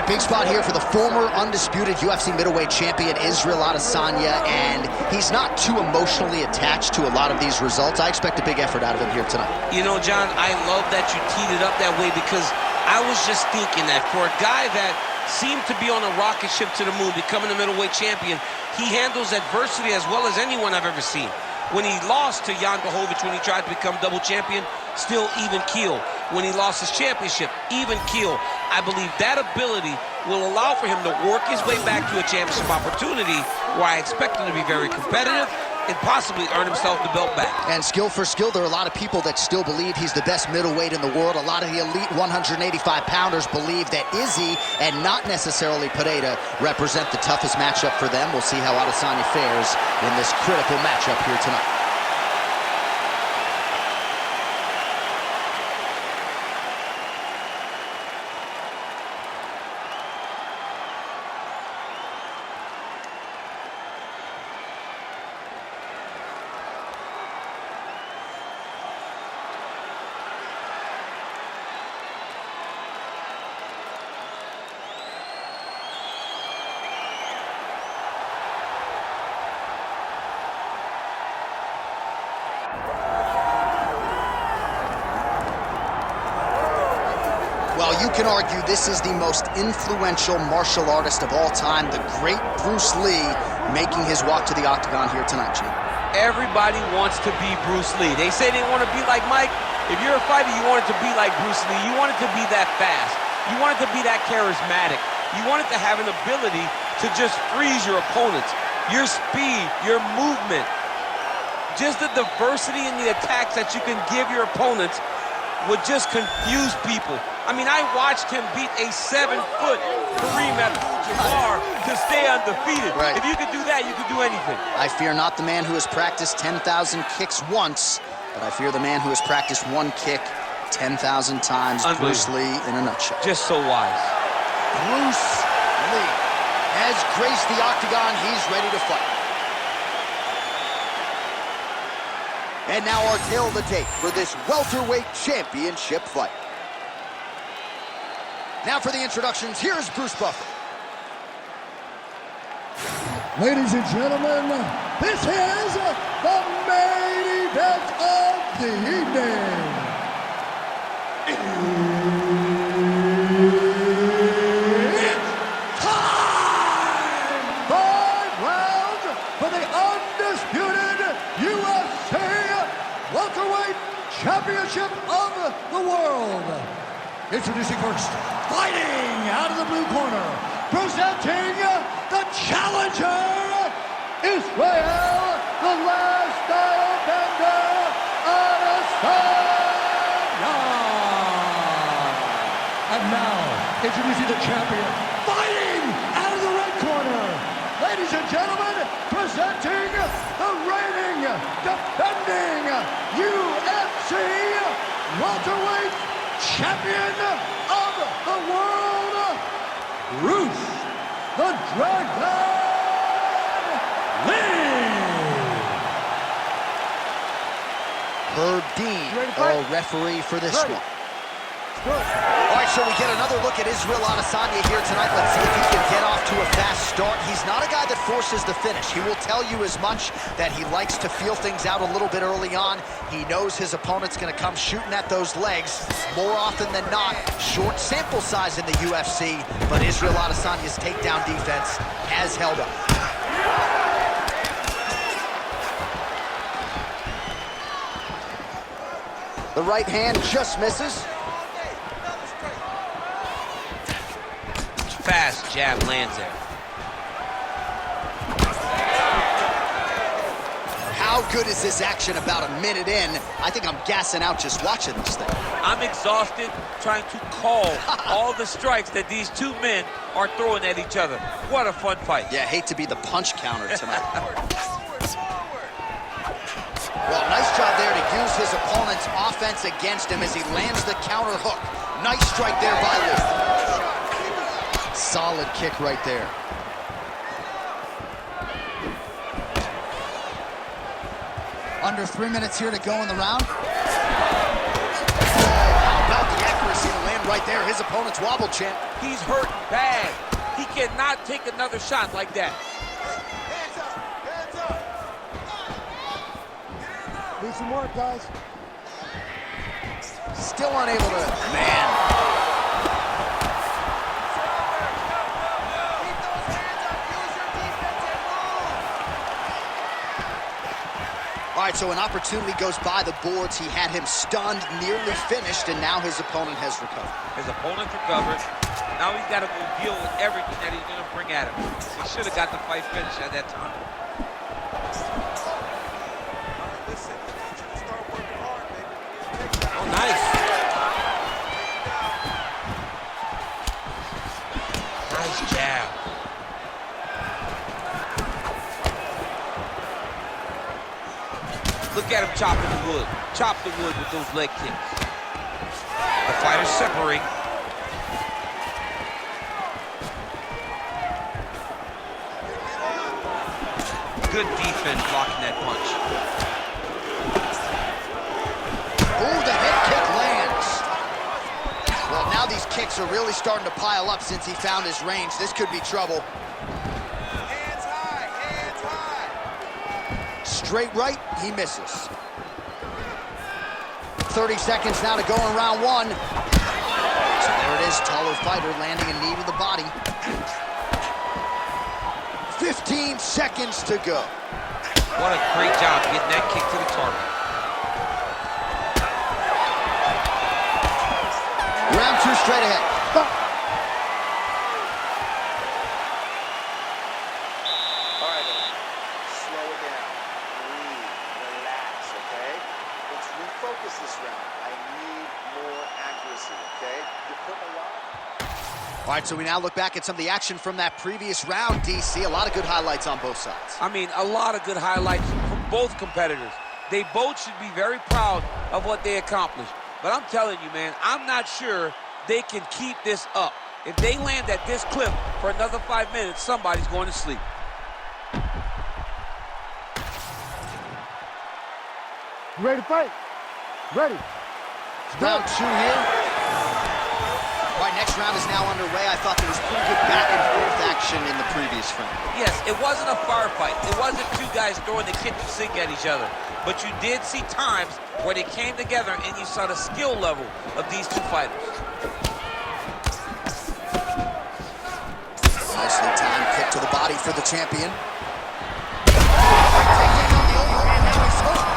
right, big spot here for the former undisputed UFC middleweight champion, Israel Adesanya, and he's not too emotionally attached to a lot of these results. I expect a big effort out of him here tonight. You know, John, I love that you teed it up that way, because I was just thinking that for a guy that seemed to be on a rocket ship to the moon, becoming a middleweight champion, he handles adversity as well as anyone I've ever seen. When he lost to Jan Blachowicz, when he tried to become double champion, still even keel. When he lost his championship, even keel. I believe that ability will allow for him to work his way back to a championship opportunity, where I expect him to be very competitive and possibly earn himself the belt back. And skill for skill, there are a lot of people that still believe he's the best middleweight in the world. A lot of the elite 185-pounders believe that Izzy and not necessarily Pereira represent the toughest matchup for them. We'll see how Adesanya fares in this critical matchup here tonight. Well, you can argue this is the most influential martial artist of all time, the great Bruce Lee, making his walk to the Octagon here tonight, Gene. Everybody wants to be Bruce Lee. They say they want to be like Mike. If you're a fighter, you want it to be like Bruce Lee. You want it to be that fast. You want it to be that charismatic. You want it to have an ability to just freeze your opponents. Your speed, your movement, just the diversity in the attacks that you can give your opponents would just confuse people. I mean, I watched him beat a 7-foot Kareem Abdul-Jabbar to stay undefeated. Right. If you could do that, you could do anything. I fear not the man who has practiced 10,000 kicks once, but I fear the man who has practiced one kick 10,000 times. Bruce Lee in a nutshell. Just so wise. Bruce Lee has graced the Octagon. He's ready to fight. And now our tale of the tape for this welterweight championship fight. Now for the introductions, here's Bruce Buffer. Ladies and gentlemen, this is the main event of the evening. It's time! 5 rounds for the undisputed UFC welterweight championship of the world. Introducing first, fighting out of the blue corner, presenting the challenger, Israel, the last style bender, Adesanya. And now, introducing the champion, fighting out of the red corner, ladies and gentlemen, presenting the reigning, defending UFC welterweight champion of the world, Bruce the Dragon Lee. Herb Dean, our referee for this one. All right, so we get another look at Israel Adesanya here tonight. Let's see if he can get off to a fast start. He's not a guy that forces the finish. He will tell you as much that he likes to feel things out a little bit early on. He knows his opponent's going to come shooting at those legs. More often than not, short sample size in the UFC, but Israel Adesanya's takedown defense has held up. The right hand just misses. Fast jab lands there. How good is this action about a minute in? I think I'm gassing out just watching this thing. I'm exhausted trying to call all the strikes that these two men are throwing at each other. What a fun fight. Yeah, hate to be the punch counter tonight. Well, nice job there to use his opponent's offense against him as he lands the counter hook. Nice strike there by Lee. Solid kick right there. Under 3 minutes here to go in the round. Oh, how about the accuracy to land right there, his opponent's wobble, champ. He's hurt bad. He cannot take another shot like that. Hands up! Hands up! Need some work, guys. Still unable to, man. Keep those hands up. Use your defense and move. All right, so an opportunity goes by the boards. He had him stunned, nearly finished, and now his opponent has recovered. His opponent recovered. Now he's got to go deal with everything that he's going to bring at him. He should have got the fight finished at that time. Listen, I need you to start working hard, baby. Oh, nice. Nice jab. Look at him chopping the wood. Chop the wood with those leg kicks. The fighters separate. Good defense blocking that punch. Ooh, the head kick lands. Well, now these kicks are really starting to pile up since he found his range. This could be trouble. Hands high, hands high. Straight right, he misses. 30 seconds now to go in round one. So there it is, taller fighter landing a knee to the body. 15 seconds to go. What a great job getting that kick to the target. Round two straight ahead. All right, slow it down. Breathe, relax, okay? Let's refocus this round. I need more accuracy, okay? You're putting a lot. All right, so we now look back at some of the action from that previous round, DC. A lot of good highlights on both sides. I mean, a lot of good highlights from both competitors. They both should be very proud of what they accomplished. But I'm telling you, man, I'm not sure they can keep this up. If they land at this clip for another 5 minutes, somebody's going to sleep. You ready to fight? Ready. Round two here. All right, next round is now underway. I thought there was pretty good back and forth action in the previous round. Yes, it wasn't a firefight. It wasn't two guys throwing the kitchen sink at each other. But you did see times where they came together and you saw the skill level of these two fighters. Nicely timed kick to the body for the champion.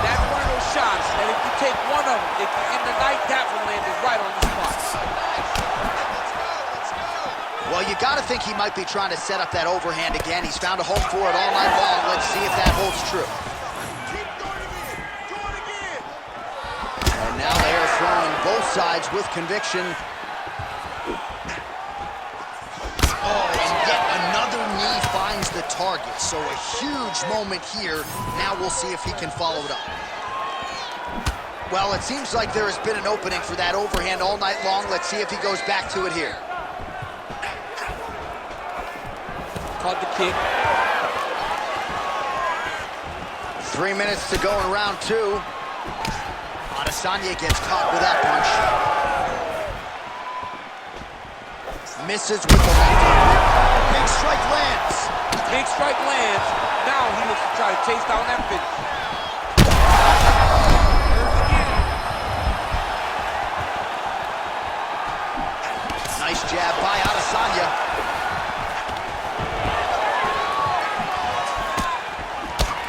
That's one of those shots that if you take one of them, if you're in the night, that one landed right on the spot. Well, you got to think he might be trying to set up that overhand again. He's found a home for it all night long. Let's see if that holds true. And now they are throwing both sides with conviction. Oh, and yet another knee finds the target. So a huge moment here. Now we'll see if he can follow it up. Well, it seems like there has been an opening for that overhand all night long. Let's see if he goes back to it here. Caught the kick. 3 minutes to go in round two. Adesanya gets caught with that punch. Misses with the left hook. Big strike lands. Big strike lands. Now he looks to try to chase down that finish. Nice jab by Adesanya.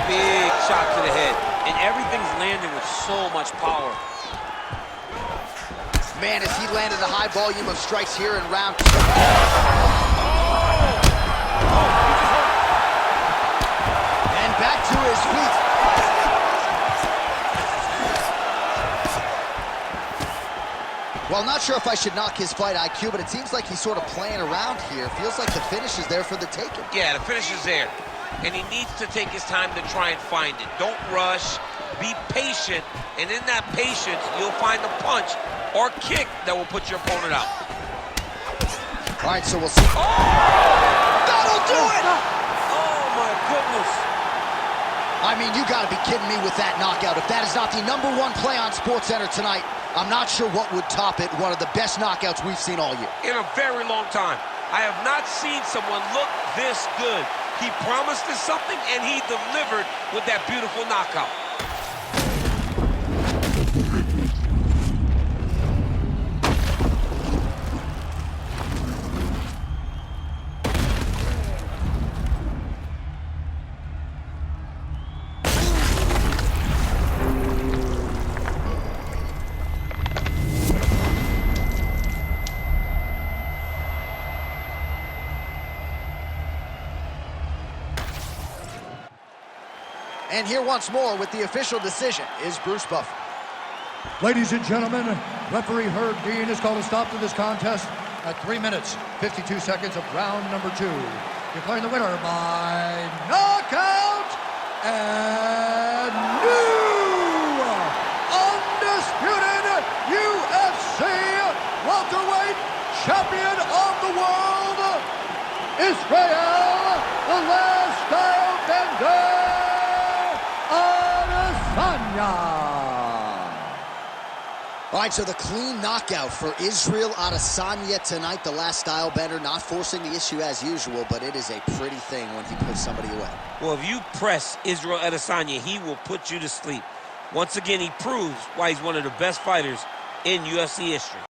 Big shot to the head. And everything's landing with so much power. Man, as he landed a high volume of strikes here in round two. And back to his feet. Well, not sure if I should knock his fight IQ, but it seems like he's sort of playing around here. Feels like the finish is there for the taking. Yeah, the finish is there. And he needs to take his time to try and find it. Don't rush. Be patient. And in that patience, you'll find a punch or kick that will put your opponent out. All right, so we'll see. Oh! That'll do it! Oh, my goodness. I mean, you got to be kidding me with that knockout. If that is not the #1 play on SportsCenter tonight, I'm not sure what would top it. One of the best knockouts we've seen all year. In a very long time. I have not seen someone look this good. He promised us something, and he delivered with that beautiful knockout. And here once more with the official decision is Bruce Buffer. Ladies and gentlemen, referee Herb Dean has called a stop to this contest at 3 minutes, 52 seconds of round number 2. Declaring the winner by knockout and new undisputed UFC welterweight champion of the world, Israel the Last Style Bender Adesanya. All right, so the clean knockout for Israel Adesanya tonight. The last style bender, not forcing the issue as usual, but it is a pretty thing when he puts somebody away. Well, if you press Israel Adesanya, he will put you to sleep. Once again, he proves why he's one of the best fighters in UFC history.